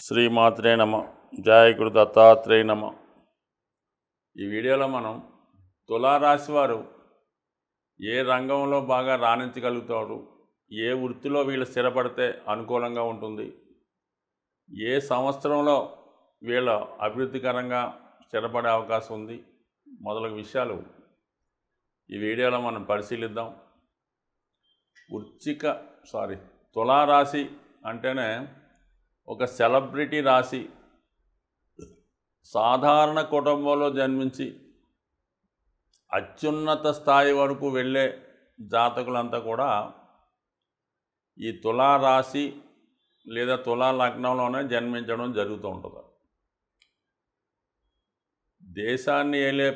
శ్రీమాత్రే నమ. జయ గురు దత్తాత్రేయ నమ. ఈ వీడియోలో మనం తులారాశి వారు ఏ రంగంలో బాగా రాణించగలుగుతారు, ఏ వృత్తిలో వీళ్ళు స్థిరపడితే అనుకూలంగా ఉంటుంది, ఏ సంవత్సరంలో వీళ్ళ అభివృద్ధికరంగా స్థిరపడే అవకాశం ఉంది, మొదలగు విషయాలు ఈ వీడియోలో మనం పరిశీలిద్దాం. తులారాశి అంటేనే ఒక సెలబ్రిటీ రాశి. సాధారణ కుటుంబంలో జన్మించి అత్యున్నత స్థాయి వరకు వెళ్ళే జాతకులంతా కూడా ఈ తులారాశి లేదా తులా లగ్నంలోనే జన్మించడం జరుగుతూ ఉంటుంది. దేశాన్ని ఏలే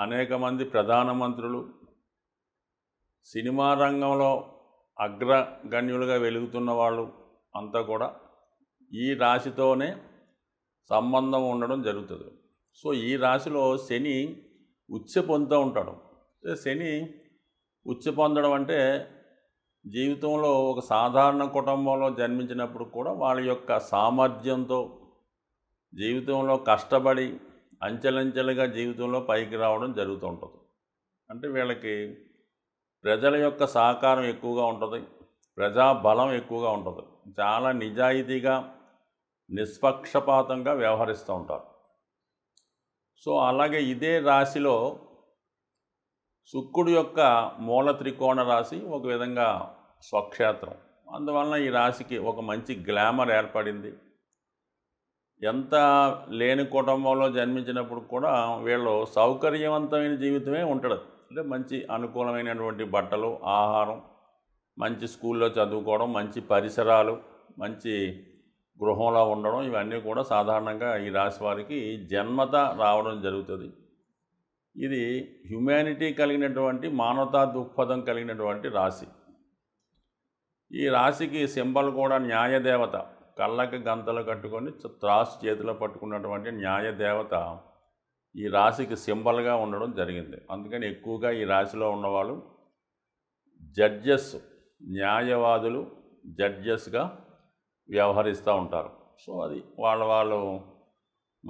అనేక మంది ప్రధానమంత్రులు, సినిమా రంగంలో అగ్రగణ్యులుగా వెలుగుతున్న వాళ్ళు అంతా కూడా ఈ రాశితోనే సంబంధం ఉండడం జరుగుతుంది. సో ఈ రాశిలో శని ఉచ్చ పొందుతూ ఉంటాడు. శని ఉచ్చ పొందడం అంటే జీవితంలో ఒక సాధారణ కుటుంబంలో జన్మించినప్పుడు కూడా వాళ్ళ యొక్క సామర్థ్యంతో జీవితంలో కష్టపడి అంచెలంచెలుగా జీవితంలో పైకి రావడం జరుగుతూ ఉంటుంది. అంటే వీళ్ళకి ప్రజల యొక్క సహకారం ఎక్కువగా ఉంటుంది, ప్రజాబలం ఎక్కువగా ఉంటుంది, చాలా నిజాయితీగా నిష్పక్షపాతంగా వ్యవహరిస్తూ ఉంటారు. సో అలాగే ఇదే రాశిలో శుక్రుడు యొక్క మూల త్రికోణ రాశి ఒక విధంగా స్వక్షేత్రం. అందువలన ఈ రాశికి ఒక మంచి గ్లామర్ ఏర్పడింది. ఎంత లేని కుటుంబంలో జన్మించినప్పుడు కూడా వీళ్ళు సౌకర్యవంతమైన జీవితమే ఉంటుంది. అంటే మంచి అనుకూలమైనటువంటి బట్టలు, ఆహారం, మంచి స్కూల్లో చదువుకోవడం, మంచి పరిసరాలు, మంచి గృహంలో ఉండడం, ఇవన్నీ కూడా సాధారణంగా ఈ రాశి వారికి జన్మత రావడం జరుగుతుంది. ఇది హ్యుమానిటీ కలిగినటువంటి, మానవతా దృక్పథం కలిగినటువంటి రాశి. ఈ రాశికి సింబల్ కూడా న్యాయదేవత. కళ్ళకి గంతలు కట్టుకొని త్రాసు చేతిలో పట్టుకున్నటువంటి న్యాయదేవత ఈ రాశికి సింబల్గా ఉండడం జరిగింది. అందుకని ఎక్కువగా ఈ రాశిలో ఉన్నవాళ్ళు జడ్జెస్, న్యాయవాదులు, జడ్జెస్గా వ్యవహరిస్తూ ఉంటారు. సో అది వాళ్ళు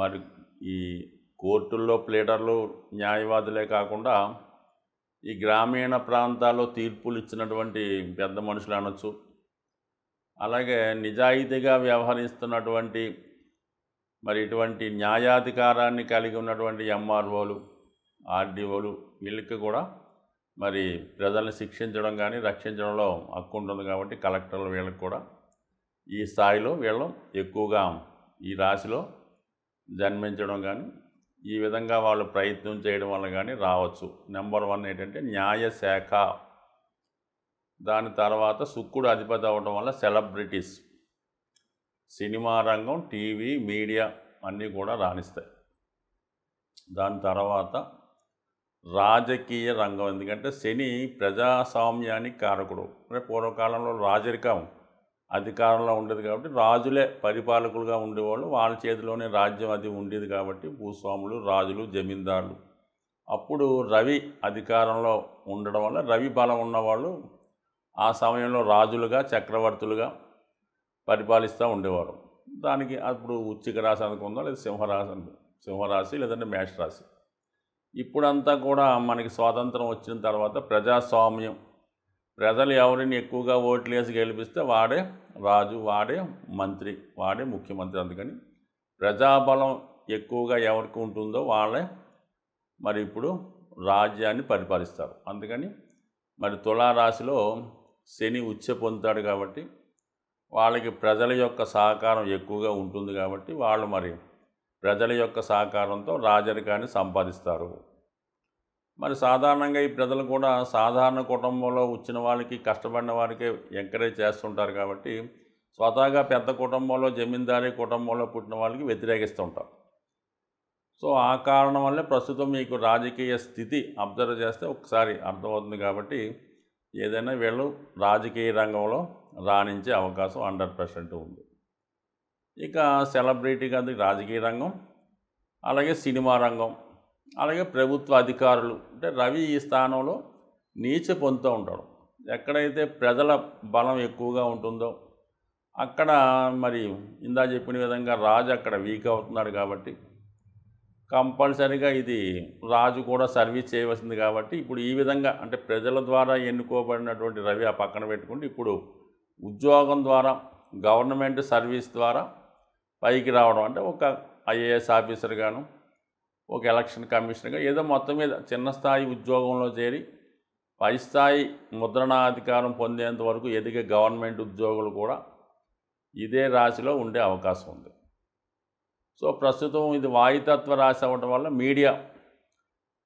మరి ఈ కోర్టుల్లో ప్లేడర్లు, న్యాయవాదులే కాకుండా ఈ గ్రామీణ ప్రాంతాల్లో తీర్పులు ఇచ్చినటువంటి పెద్ద మనుషులు అనొచ్చు. అలాగే నిజాయితీగా వ్యవహరిస్తున్నటువంటి మరి ఇటువంటి న్యాయాధికారాన్ని కలిగి ఉన్నటువంటి ఎంఆర్ఓలు, ఆర్డీఓలు, వీళ్ళకి కూడా మరి ప్రజల్ని శిక్షించడం కానీ రక్షించడంలో హక్కు ఉంటుంది. కాబట్టి కలెక్టర్లు వీళ్ళకి కూడా ఈ స్థాయిలో వీళ్ళు ఎక్కువగా ఈ రాశిలో జన్మించడం కానీ ఈ విధంగా వాళ్ళు ప్రయత్నం చేయడం వల్ల కానీ రావచ్చు. నెంబర్ 1 ఏంటంటే న్యాయశాఖ. దాని తర్వాత శుక్రుడు అధిపతి అవ్వడం వల్ల సెలబ్రిటీస్, సినిమా రంగం, టీవీ, మీడియా అన్నీ కూడా రాణిస్తాయి. దాని తర్వాత రాజకీయ రంగం. ఎందుకంటే శని ప్రజాస్వామ్యానికి కారకుడు. అంటే పూర్వకాలంలో రాజరికం అధికారంలో ఉండేది కాబట్టి రాజులే పరిపాలకులుగా ఉండేవాళ్ళు, వాళ్ళ చేతిలోనే రాజ్యం అది ఉండేది కాబట్టి భూస్వాములు, రాజులు, జమీందారులు. అప్పుడు రవి అధికారంలో ఉండడం వల్ల రవి బలం ఉన్నవాళ్ళు ఆ సమయంలో రాజులుగా, చక్రవర్తులుగా పరిపాలిస్తూ ఉండేవారు. దానికి అప్పుడు వృశ్చిక రాశి అనుకుందాం, లేదా సింహరాశి లేదంటే మేషరాశి. ఇప్పుడంతా కూడా మనకి స్వాతంత్రం వచ్చిన తర్వాత ప్రజాస్వామ్యం, ప్రజలు ఎవరిని ఎక్కువగా ఓట్లు వేసి గెలిపిస్తే వాడే రాజు, వాడే మంత్రి, వాడే ముఖ్యమంత్రి. అందుకని ప్రజాబలం ఎక్కువగా ఎవరికి ఉంటుందో వాళ్ళే మరి ఇప్పుడు రాజ్యాన్ని పరిపాలిస్తారు. అందుకని మరి తులారాశిలో శని ఉచ్చ పొందుతాడు కాబట్టి వాళ్ళకి ప్రజల యొక్క సహకారం ఎక్కువగా ఉంటుంది. కాబట్టి వాళ్ళు మరి ప్రజల యొక్క సహకారంతో రాజరికాన్ని సంపాదిస్తారు. మరి సాధారణంగా ఈ ప్రజలు కూడా సాధారణ కుటుంబంలో వచ్చిన వాళ్ళకి, కష్టపడిన వారికి ఎంకరేజ్ చేస్తుంటారు. కాబట్టి స్వతహాగా పెద్ద కుటుంబంలో, జమీందారీ కుటుంబంలో పుట్టిన వాళ్ళకి వ్యతిరేకిస్తూ ఉంటారు. సో ఆ కారణం వల్లే ప్రస్తుతం మీకు రాజకీయ స్థితి అబ్జర్వ్ చేస్తే ఒకసారి అర్థమవుతుంది. కాబట్టి ఏదైనా వీళ్ళు రాజకీయ రంగంలో రాణించే అవకాశం 100% ఉంది. ఇక సెలబ్రిటీ కాదు, రాజకీయ రంగం, అలాగే సినిమా రంగం, అలాగే ప్రభుత్వ అధికారులు. అంటే రవి ఈ స్థానంలో నీచ పొందుతూ ఉంటాడు. ఎక్కడైతే ప్రజల బలం ఎక్కువగా ఉంటుందో అక్కడ మరి ఇందా చెప్పిన విధంగా రాజు అక్కడ వీక్ అవుతున్నాడు కాబట్టి కంపల్సరీగా ఇది రాజు కూడా సర్వీస్ చేయవలసింది కాబట్టి ఇప్పుడు ఈ విధంగా అంటే ప్రజల ద్వారా ఎన్నుకోబడినటువంటి రవి ఆ పక్కన పెట్టుకుంటే ఇప్పుడు ఉద్యోగం ద్వారా గవర్నమెంట్ సర్వీస్ ద్వారా పైకి రావడం అంటే ఒక ఐఏఎస్ ఆఫీసర్గాను ఒక ఎలక్షన్ కమిషనర్గా ఏదో మొత్తం మీద చిన్న స్థాయి ఉద్యోగంలో చేరి పై స్థాయి ముద్రణాధికారం పొందేంత వరకు ఎదిగే గవర్నమెంట్ ఉద్యోగులు కూడా ఇదే రాశిలో ఉండే అవకాశం ఉంది. సో ప్రస్తుతం ఇది వాయుతత్వ రాశి అవ్వడం వల్ల మీడియా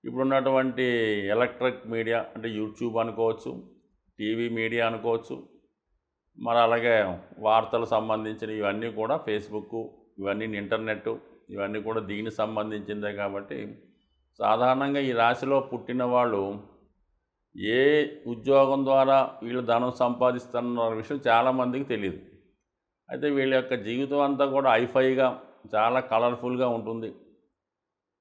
ఇప్పుడున్నటువంటి ఎలక్ట్రిక్ మీడియా అంటే యూట్యూబ్ అనుకోవచ్చు, టీవీ మీడియా అనుకోవచ్చు, మరి అలాగే వార్తలు సంబంధించిన ఇవన్నీ కూడా ఫేస్బుక్ ఇవన్నీ ఇంటర్నెట్ ఇవన్నీ కూడా దీనికి సంబంధించిందే కాబట్టి సాధారణంగా ఈ రాశిలో పుట్టిన వాళ్ళు ఏ ఉద్యోగం ద్వారా వీళ్ళు ధనం సంపాదిస్తున్న విషయం చాలామందికి తెలియదు. అయితే వీళ్ళ యొక్క జీవితం అంతా కూడా హైఫైగా చాలా కలర్ఫుల్గా ఉంటుంది.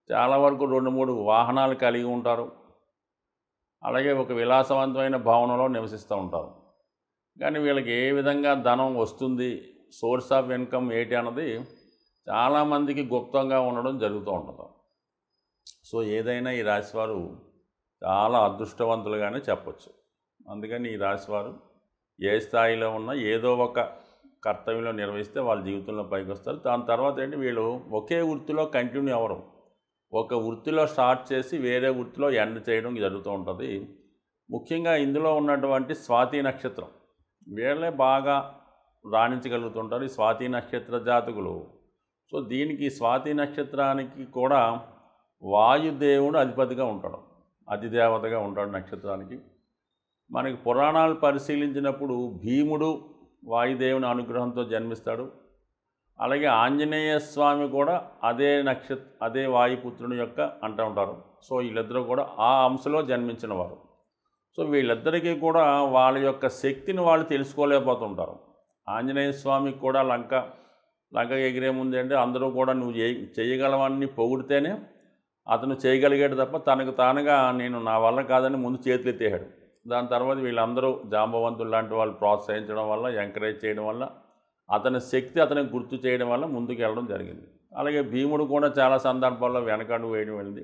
చాలా వరకు 2-3 వాహనాలు కలిగి ఉంటారు. అలాగే ఒక విలాసవంతమైన భవనంలో నివసిస్తూ ఉంటారు. కానీ వీళ్ళకి ఏ విధంగా ధనం వస్తుంది, సోర్స్ ఆఫ్ ఇన్కమ్ ఏంటి అన్నది చాలామందికి గుప్తంగా ఉండడం జరుగుతూ ఉంటుంది. సో ఏదైనా ఈ రాశివారు చాలా అదృష్టవంతులుగానే చెప్పచ్చు. అందుకని ఈ రాశివారు ఏ స్థాయిలో ఉన్నా ఏదో ఒక కర్తవ్యంలో నిర్వహిస్తే వాళ్ళ జీవితంలో పైకి వస్తారు. దాని తర్వాత ఏంటి వీళ్ళు ఒకే వృత్తిలో కంటిన్యూ అవ్వరు. ఒక వృత్తిలో స్టార్ట్ చేసి వేరే వృత్తిలో ఎండ్ చేయడం జరుగుతూ ఉంటుంది. ముఖ్యంగా ఇందులో ఉన్నటువంటి స్వాతి నక్షత్రం వీళ్ళే బాగా రాణించగలుగుతుంటారు ఈ స్వాతి నక్షత్ర జాతకులు. సో దీనికి స్వాతి నక్షత్రానికి కూడా వాయుదేవుడు అధిపతిగా ఉంటాడు, అధిదేవతగా ఉంటాడు నక్షత్రానికి. మనకి పురాణాలు పరిశీలించినప్పుడు భీముడు వాయుదేవుని అనుగ్రహంతో జన్మిస్తాడు. అలాగే ఆంజనేయ స్వామి కూడా అదే వాయుపుత్రుని యొక్క అంటూ ఉంటారు. సో వీళ్ళిద్దరూ కూడా ఆ అంశలో జన్మించిన వారు. సో వీళ్ళిద్దరికీ కూడా వాళ్ళ యొక్క శక్తిని వాళ్ళు తెలుసుకోలేకపోతుంటారు. ఆంజనేయ స్వామికి కూడా లంక ఎగిరే ముందు అంటే అందరూ కూడా నువ్వు చేయగలవన్నీ పొగిడితేనే అతను చేయగలిగాడు తప్ప తనకు తానుగా నేను నా వల్ల కాదని ముందు చేతులు ఎత్తేసాడు. దాని తర్వాత వీళ్ళందరూ జాంబవంతులు లాంటి వాళ్ళు ప్రోత్సహించడం వల్ల ఎంకరేజ్ చేయడం వల్ల అతని శక్తి అతనికి గుర్తు చేయడం వల్ల ముందుకు వెళ్ళడం జరిగింది. అలాగే భీముడు కూడా చాలా సందర్భాల్లో వెనకడుగు వేయడం వెళ్ళింది.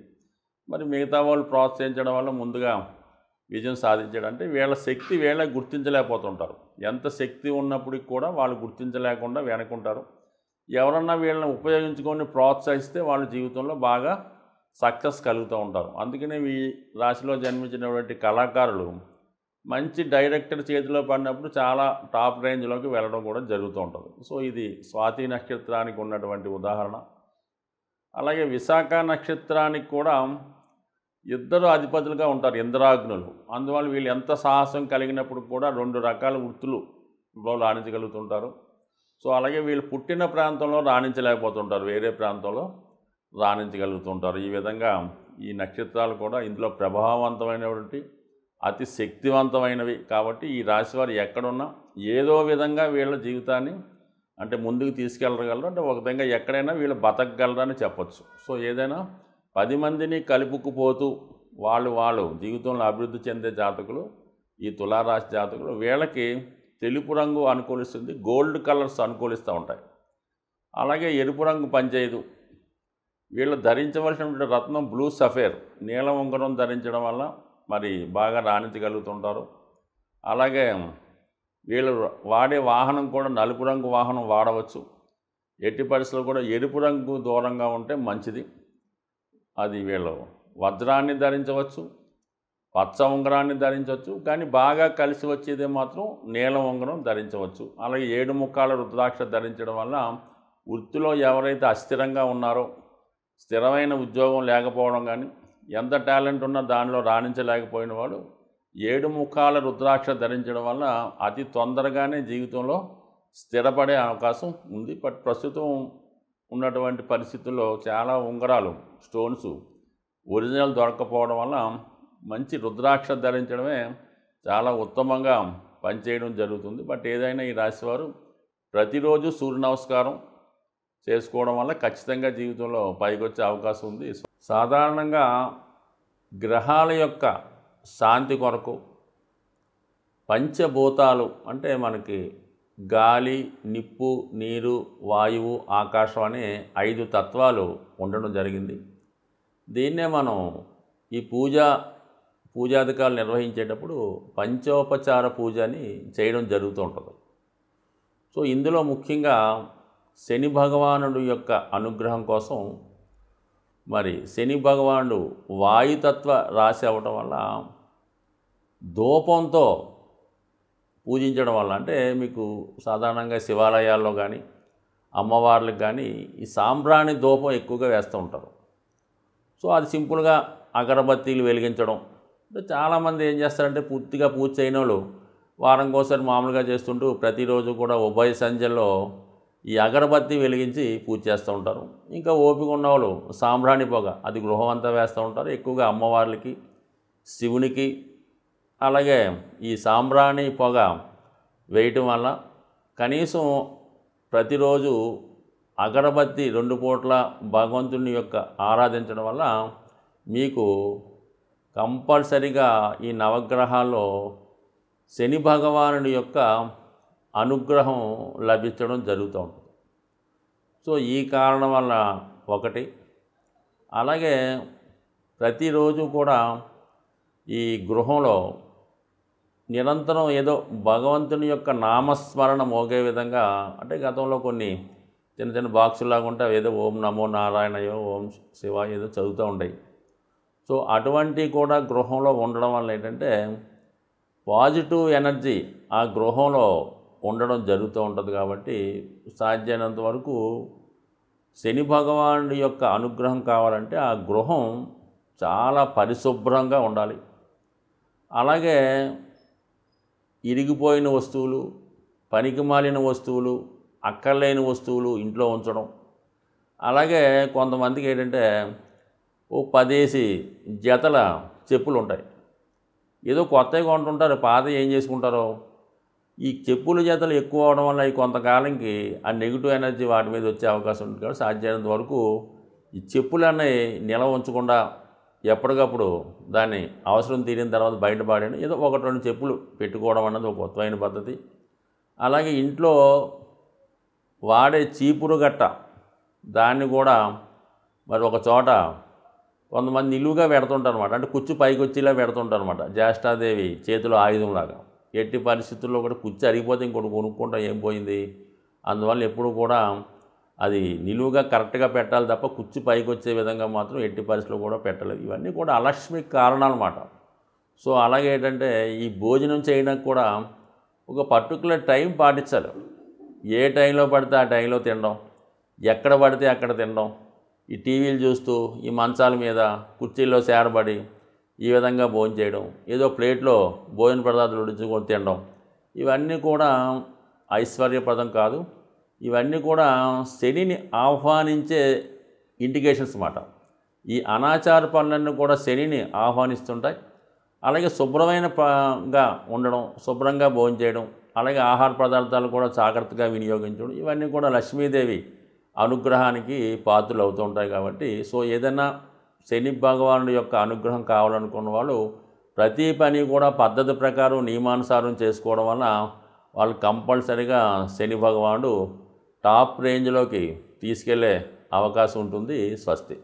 మరి మిగతా వాళ్ళు ప్రోత్సహించడం వల్ల ముందుగా విజయం సాధించాడు. అంటే వీళ్ళ శక్తి వీళ్ళే గుర్తించలేకపోతుంటారు. ఎంత శక్తి ఉన్నప్పటికి కూడా వాళ్ళు గుర్తించలేకుండా వెనకుంటారు. ఎవరన్నా వీళ్ళని ఉపయోగించుకొని ప్రోత్సహిస్తే వాళ్ళ జీవితంలో బాగా సక్సెస్ కలుగుతూ ఉంటారు. అందుకనే ఈ రాశిలో జన్మించినటువంటి కళాకారులు మంచి డైరెక్టర్ చేతిలో పడినప్పుడు చాలా టాప్ రేంజ్లోకి వెళ్ళడం కూడా జరుగుతూ ఉంటుంది. సో ఇది స్వాతి నక్షత్రానికి ఉన్నటువంటి ఉదాహరణ. అలాగే విశాఖ నక్షత్రానికి కూడా ఇద్దరు అధిపతులుగా ఉంటారు, ఇంద్రాగ్నులు. అందువల్ల వీళ్ళు ఎంత సాహసం కలిగినప్పుడు కూడా 2 రకాల వృత్తులలో రాణించగలుగుతుంటారు. సో అలాగే వీళ్ళు పుట్టిన ప్రాంతంలో రాణించలేకపోతుంటారు, వేరే ప్రాంతంలో రాణించగలుగుతుంటారు. ఈ విధంగా ఈ నక్షత్రాలు కూడా ఇందులో ప్రభావవంతమైనటువంటి అతి శక్తివంతమైనవి కాబట్టి ఈ రాశివారు ఎక్కడున్నా ఏదో విధంగా వీళ్ళ జీవితాన్ని అంటే ముందుకు తీసుకెళ్ళగలరు. అంటే ఒక విధంగా ఎక్కడైనా వీళ్ళు బతకగలరని చెప్పచ్చు. సో ఏదైనా 10 మందిని కలుపుకుపోతూ వాళ్ళు జీవితంలో అభివృద్ధి చెందే జాతకులు ఈ తులారాశి జాతకులు. వీళ్ళకి తెలుపు రంగు అనుకూలిస్తుంది, గోల్డ్ కలర్స్ అనుకూలిస్తూ ఉంటాయి. అలాగే ఎరుపు రంగు పనిచేయదు. వీళ్ళు ధరించవలసినటువంటి రత్నం బ్లూ సఫేర్ నీలం ఉంగరం ధరించడం వల్ల మరి బాగా రాణించగలుగుతుంటారు. అలాగే వీళ్ళు వాడే వాహనం కూడా నలుపు రంగు వాహనం వాడవచ్చు. ఎట్టి పరిస్థితుల్లో కూడా ఎరుపు రంగు దూరంగా ఉంటే మంచిది. అది వీళ్ళు వజ్రాన్ని ధరించవచ్చు, పచ్చ ఉంగరాన్ని ధరించవచ్చు, కానీ బాగా కలిసి వచ్చేదే మాత్రం నీలం ఉంగరం ధరించవచ్చు. అలాగే 7 ముక్కాల రుద్రాక్ష ధరించడం వల్ల వృత్తిలో ఎవరైతే అస్థిరంగా ఉన్నారో, స్థిరమైన ఉద్యోగం లేకపోవడం కానీ ఎంత టాలెంట్ ఉన్నా దానిలో రాణించలేకపోయిన వాడు 7 ముఖాల రుద్రాక్ష ధరించడం వల్ల అతి తొందరగానే జీవితంలో స్థిరపడే అవకాశం ఉంది. బట్ ప్రస్తుతం ఉన్నటువంటి పరిస్థితుల్లో చాలా ఉంగరాలు స్టోన్స్ ఒరిజినల్ దొరకపోవడం వల్ల మంచి రుద్రాక్ష ధరించడమే చాలా ఉత్తమంగా పనిచేయడం జరుగుతుంది. బట్ ఏదైనా ఈ రాశివారు ప్రతిరోజు సూర్య నమస్కారం చేసుకోవడం వల్ల ఖచ్చితంగా జీవితంలో పైకి వచ్చే అవకాశం ఉంది. సాధారణంగా గ్రహాల యొక్క శాంతి కొరకు పంచభూతాలు అంటే మనకి గాలి, నిప్పు, నీరు, వాయువు, ఆకాశం అనే 5 తత్వాలు ఉండడం జరిగింది. దీన్నే మనం ఈ పూజాధికాలు నిర్వహించేటప్పుడు పంచోపచార పూజ అని చేయడం జరుగుతూ ఉంటుంది. సో ఇందులో ముఖ్యంగా శని భగవానుడు యొక్క అనుగ్రహం కోసం మరి శని భగవానుడు వాయుతత్వ రాశి అవ్వటం వల్ల ధూపంతో పూజించడం వల్ల, అంటే మీకు సాధారణంగా శివాలయాల్లో కానీ అమ్మవార్లకు కానీ ఈ సాంబ్రాణి ధూపం ఎక్కువగా వేస్తూ ఉంటారు. సో అది సింపుల్గా అగరబత్తీలు వెలిగించడం. అంటే చాలామంది ఏం చేస్తారంటే పూర్తిగా పూజ చేయని వాళ్ళు వారంకోసారి మామూలుగా చేస్తుంటూ ప్రతిరోజు కూడా ఉభయ సంధ్యల్లో ఈ అగరబత్తి వెలిగించి పూజ చేస్తూ ఉంటారు. ఇంకా ఓపిక ఉన్నవాళ్ళు సాంబ్రాణి పొగ అది గృహం అంతా వేస్తూ ఉంటారు. ఎక్కువగా అమ్మవార్లకి, శివునికి. అలాగే ఈ సాంబ్రాణి పొగ వేయటం వల్ల కనీసం ప్రతిరోజు అగరబత్తి 2 పూట్ల భగవంతుని యొక్క ఆరాధించడం వల్ల మీకు కంపల్సరిగా ఈ నవగ్రహాల్లో శని భగవానుడి యొక్క అనుగ్రహం లభించడం జరుగుతూ ఉంటుంది. సో ఈ కారణం వల్ల ఒకటి. అలాగే ప్రతిరోజు కూడా ఈ గృహంలో నిరంతరం ఏదో భగవంతుని యొక్క నామస్మరణ మోగే విధంగా, అంటే గతంలో కొన్ని చిన్న చిన్న బాక్సులాగా ఉంటే ఏదో ఓం నమో నారాయణయో, ఓం శివాయ ఏదో చదువుతూ ఉంటాయి. సో అటువంటి కూడా గృహంలో ఉండడం వల్ల ఏంటంటే పాజిటివ్ ఎనర్జీ ఆ గృహంలో ఉండడం జరుగుతూ ఉంటుంది. కాబట్టి సాధ్యమైనంత వరకు శని భగవానుడి యొక్క అనుగ్రహం కావాలంటే ఆ గృహం చాలా పరిశుభ్రంగా ఉండాలి. అలాగే ఇరిగిపోయిన వస్తువులు, పనికిమాలిన వస్తువులు, అక్కర్లేని వస్తువులు ఇంట్లో ఉంచడం. అలాగే కొంతమందికి ఏంటంటే ఓ 10 జతల చెప్పులు ఉంటాయి. ఏదో కొత్తవి కొంటుంటారు, పాత ఏం చేసుకుంటారో. ఈ చెప్పుల జతలు ఎక్కువ అవడం వల్ల ఈ కొంతకాలంకి ఆ నెగిటివ్ ఎనర్జీ వాటి మీద వచ్చే అవకాశం ఉంటుంది. కాబట్టి సాధ్యమైనంత వరకు ఈ చెప్పులన్నీ నిల్వ ఉంచకుండా ఎప్పటికప్పుడు దాన్ని అవసరం తీరిన తర్వాత బయటపడేయండి. ఏదో 1-2 చెప్పులు పెట్టుకోవడం అన్నది ఒక కొత్తమైన పద్ధతి. అలాగే ఇంట్లో వాడే చీపురు గట్ట దాన్ని కూడా మరి ఒక చోట కొంతమంది నిలువుగా పెడుతుంటారు అనమాట. అంటే కుచ్చు పైకి వచ్చేలా పెడుతుంటారు అనమాట. జ్యేష్ఠాదేవి చేతిలో ఆయుధంలాగా. ఎట్టి పరిస్థితుల్లో కూడా కుచ్చు అరిగిపోతే ఇంకోటి కొనుక్కుంటా ఏం పోయింది. అందువల్ల ఎప్పుడు కూడా అది నిలువుగా కరెక్ట్గా పెట్టాలి తప్ప కుచ్చు పైకి వచ్చే విధంగా మాత్రం ఎట్టి పరిస్థితుల్లో కూడా పెట్టలేదు. ఇవన్నీ కూడా అలక్ష్మికి కారణాలు అన్నమాట. సో అలాగే ఏంటంటే ఈ భోజనం చేయడానికి కూడా ఒక పర్టికులర్ టైం పాటించాలి. ఏ టైంలో పడితే ఆ టైంలో తినడం, ఎక్కడ పడితే అక్కడ తినడం, ఈ టీవీలు చూస్తూ ఈ మంచాల మీద కుర్చీల్లో సేరబడి ఈ విధంగా భోజనం చేయడం, ఏదో ప్లేట్లో భోజన పదార్థాలు ఉడించుకొని తినడం, ఇవన్నీ కూడా ఐశ్వర్యప్రదం కాదు. ఇవన్నీ కూడా శనిని ఆహ్వానించే ఇండికేషన్స్ అన్నమాట. ఈ అనాచార పనులన్నీ కూడా శనిని ఆహ్వానిస్తుంటాయి. అలాగే శుభ్రమైనగా ఉండడం, శుభ్రంగా భోజనం చేయడం, అలాగే ఆహార పదార్థాలు కూడా జాగ్రత్తగా వినియోగించడం, ఇవన్నీ కూడా లక్ష్మీదేవి అనుగ్రహానికి పాత్రలు అవుతూ ఉంటాయి. కాబట్టి సో ఏదైనా శని భగవానుడి యొక్క అనుగ్రహం కావాలనుకున్న వాళ్ళు ప్రతి పని కూడా పద్ధతి ప్రకారం నియమానుసారం చేసుకోవడం వల్ల వాళ్ళు కంపల్సరీగా శని భగవానుడు టాప్ రేంజ్లోకి తీసుకెళ్లే అవకాశం ఉంటుంది. స్వస్తి.